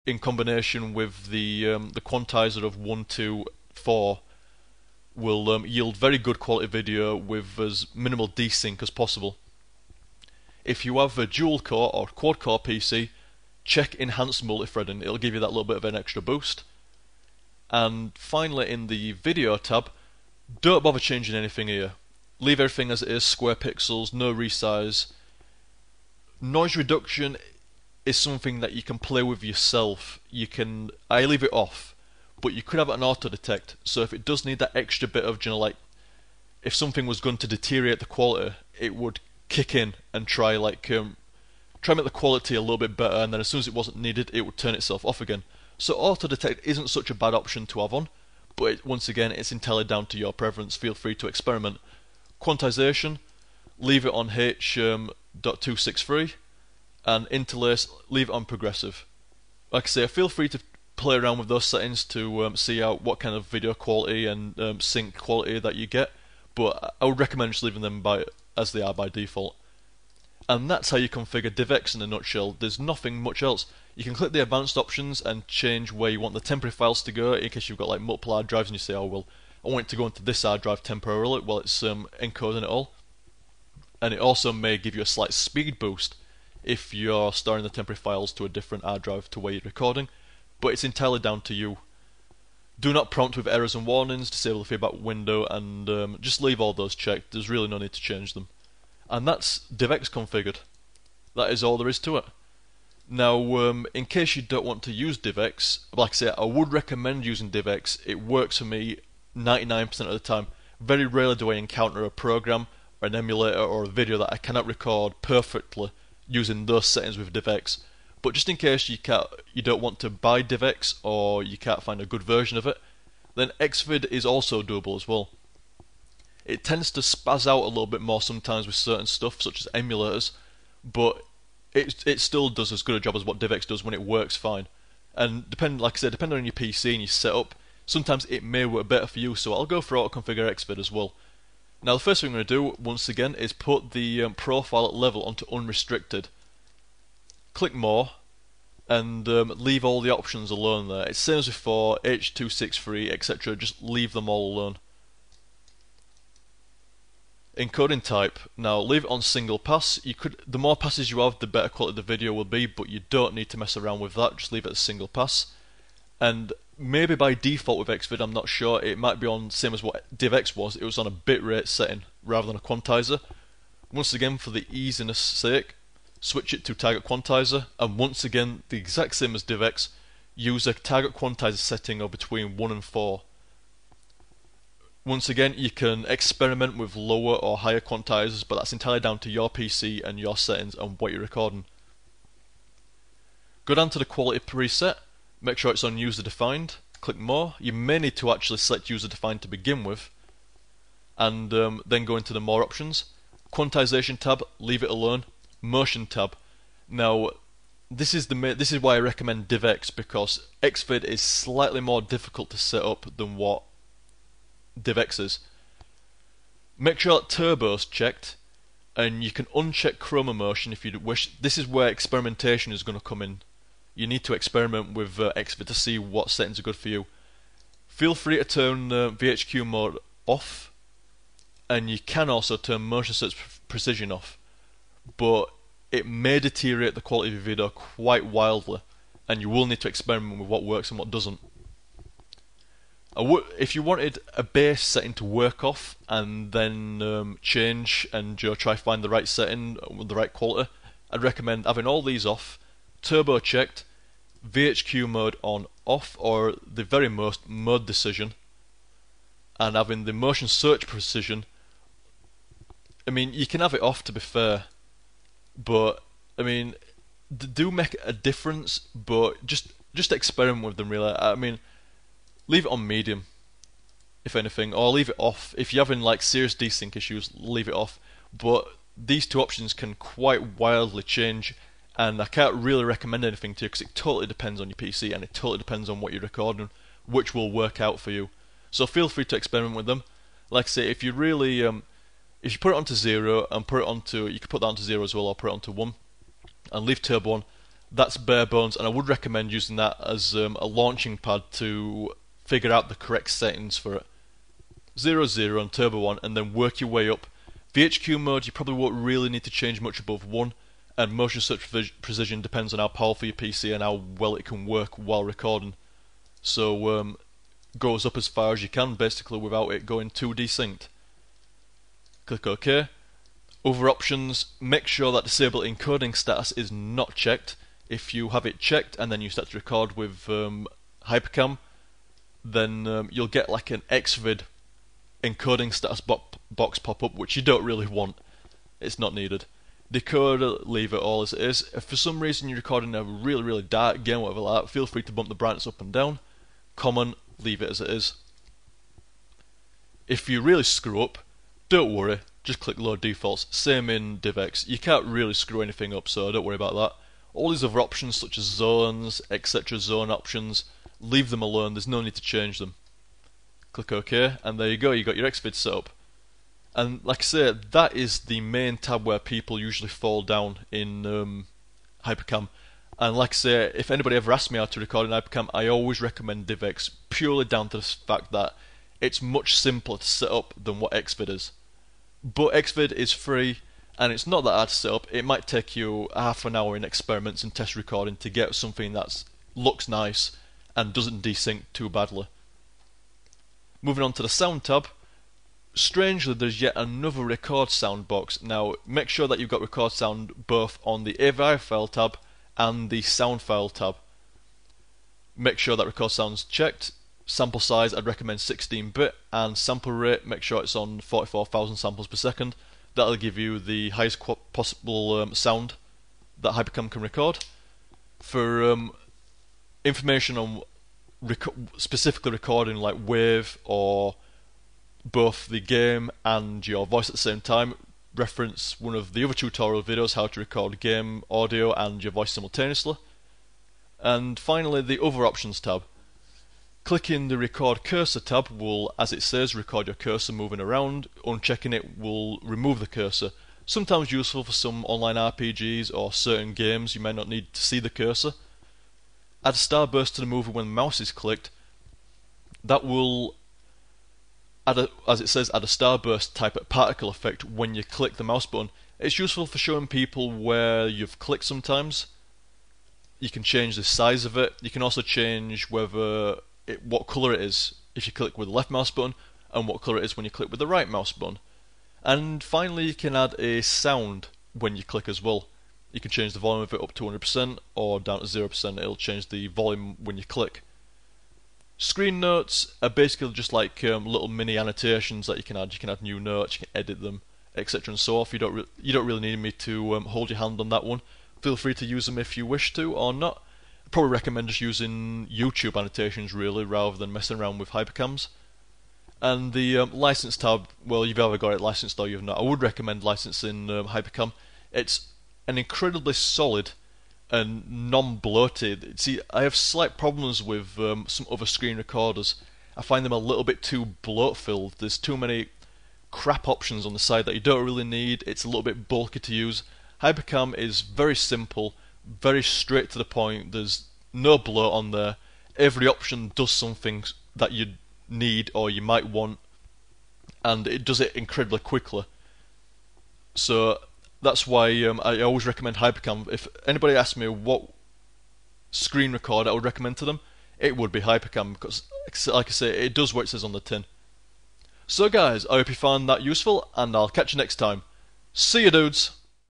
in combination with the quantizer of 1, 2, 4 will yield very good quality video with as minimal desync as possible. If you have a dual core or quad core PC, check enhanced multithreading, it'll give you that little bit of an extra boost. And finally, in the video tab, don't bother changing anything here. Leave everything as it is, square pixels, no resize. Noise reduction is something that you can play with yourself. I leave it off, but you could have it on auto detect, so if it does need that extra bit of, like, if something was going to deteriorate the quality, it would kick in and try make the quality a little bit better, and then as soon as it wasn't needed, it would turn itself off again. So auto detect isn't such a bad option to have on, but once again, it's entirely down to your preference. Feel free to experiment. Quantization, leave it on H.263, and interlace, leave it on progressive. Like I say, feel free to play around with those settings to see out what kind of video quality and sync quality that you get, but I would recommend just leaving them as they are by default. And that's how you configure Divx in a nutshell. There's nothing much else. You can click the advanced options and change where you want the temporary files to go, in case you've got like multiple hard drives and you say, oh well, I want it to go into this hard drive temporarily while it's encoding it all. And it also may give you a slight speed boost if you're storing the temporary files to a different hard drive to where you're recording, but it's entirely down to you. Do not prompt with errors and warnings, disable the feedback window, and just leave all those checked. There's really no need to change them. And that's Divx configured. That is all there is to it. Now, in case you don't want to use Divx, like I say, I would recommend using Divx. It works for me 99% of the time. Very rarely do I encounter a program or an emulator or a video that I cannot record perfectly using those settings with Divx. But just in case you don't want to buy Divx or you can't find a good version of it, then Xvid is also doable as well. It tends to spaz out a little bit more sometimes with certain stuff, such as emulators, but it still does as good a job as what Divx does when it works fine. And like I said, depending on your PC and your setup, sometimes it may work better for you, so I'll go for auto-configure Xvid as well. Now the first thing I'm going to do, once again, is put the profile level onto unrestricted. Click more, and leave all the options alone there. It's same as before, H.263, etc. Just leave them all alone. Encoding type, now leave it on single pass. The more passes you have, the better quality the video will be, but you don't need to mess around with that. Just leave it as single pass. And maybe by default with Xvid, I'm not sure, it might be on same as what Divx was. It was on a bitrate setting rather than a quantizer. Once again, for the easiness sake, switch it to target quantizer, and once again, the exact same as Divx, use a target quantizer setting of between 1 and 4. Once again, you can experiment with lower or higher quantizers, but that's entirely down to your PC and your settings and what you're recording. Go down to the quality preset, make sure it's on user defined, click more. You may need to actually select user defined to begin with, and then go into the more options. Quantization tab, leave it alone. Motion tab. Now, this is why I recommend Divx, because Xvid is slightly more difficult to set up than what Divx is. Make sure that turbo's checked, and you can uncheck chroma motion if you wish. This is where experimentation is going to come in. You need to experiment with Xvid to see what settings are good for you. Feel free to turn VHQ mode off, and you can also turn motion search precision off, but it may deteriorate the quality of your video quite wildly, and you will need to experiment with what works and what doesn't. If you wanted a base setting to work off and then change and try to find the right setting with the right quality, I'd recommend having all these off, turbo checked, VHQ mode on off, or the very most mode decision, and having the motion search precision. I mean, you can have it off to be fair, but I mean, do make a difference, but just experiment with them really. I mean, leave it on medium, if anything, or leave it off. If you're having like serious desync issues, leave it off. But these two options can quite wildly change, and I can't really recommend anything to you because it totally depends on your PC and it totally depends on what you're recording, which will work out for you. So feel free to experiment with them. Like I say, if you really, if you put it onto 0 and you can put that onto 0 as well, or put it onto 1, and leave turbo on, That's bare bones, and I would recommend using that as a launching pad to figure out the correct settings for it. 0, 0 and Turbo 1, and then work your way up. VHQ mode, you probably won't really need to change much above 1, and motion search precision depends on how powerful your PC and how well it can work while recording. So goes up as far as you can, basically, without it going too desynced. Click OK. Other options, make sure that disable encoding status is not checked. If you have it checked and then you start to record with Hypercam, then you'll get like an Xvid encoding status box pop up, which you don't really want. It's not needed. Decoder, leave it all as it is. If for some reason you're recording a really dark game, whatever like that, feel free to bump the brightness up and down. Common, leave it as it is. If you really screw up, don't worry, just click load defaults. Same in DivX. You can't really screw anything up, so don't worry about that. All these other options such as zones, etc., zone options, leave them alone, there's no need to change them. Click OK, and there you go, you got your Xvid set up. And like I say, that is the main tab where people usually fall down in Hypercam. And like I say, if anybody ever asks me how to record in Hypercam, I always recommend DivX, purely down to the fact that it's much simpler to set up than what Xvid is. But Xvid is free, and it's not that hard to set up. It might take you half an hour in experiments and test recording to get something that looks nice and doesn't desync too badly. Moving on to the sound tab. Strangely, there's yet another record sound box. Now, make sure that you've got record sound both on the AVI file tab and the sound file tab. Make sure that record sound's checked. Sample size, I'd recommend 16-bit, and sample rate, make sure it's on 44,000 samples per second. That'll give you the highest possible sound that Hypercam can record. For information on specifically recording like wave or both the game and your voice at the same time, reference one of the other tutorial videos, how to record game audio and your voice simultaneously. And finally, the other options tab. Clicking the record cursor tab will, as it says, record your cursor moving around. Unchecking it will remove the cursor. Sometimes useful for some online RPGs or certain games, you may not need to see the cursor. Add a starburst to the movie when the mouse is clicked. That will as it says, add a starburst type of particle effect when you click the mouse button. It's useful for showing people where you've clicked sometimes. You can change the size of it. You can also change what colour it is if you click with the left mouse button and what colour it is when you click with the right mouse button. And finally, you can add a sound when you click as well. You can change the volume of it up to 100% or down to 0%. It'll change the volume when you click. Screen notes are basically just like little mini annotations that you can add. You can add new notes, you can edit them, etc. and so on. You don't really need me to hold your hand on that one. Feel free to use them if you wish to or not. I'd probably recommend just using YouTube annotations really, rather than messing around with Hypercams. And the license tab, well, you've either got it licensed or you've not. I would recommend licensing Hypercam. It's an incredibly solid and non-bloated. See, I have slight problems with some other screen recorders. I find them a little bit too bloat-filled. There's too many crap options on the side that you don't really need. It's a little bit bulky to use. Hypercam is very simple, very straight to the point. There's no bloat on there. Every option does something that you need or you might want, and it does it incredibly quickly. So that's why I always recommend Hypercam. If anybody asks me what screen recorder I would recommend to them, it would be Hypercam, because like I say, it does what it says on the tin. So guys, I hope you found that useful, and I'll catch you next time. See you dudes!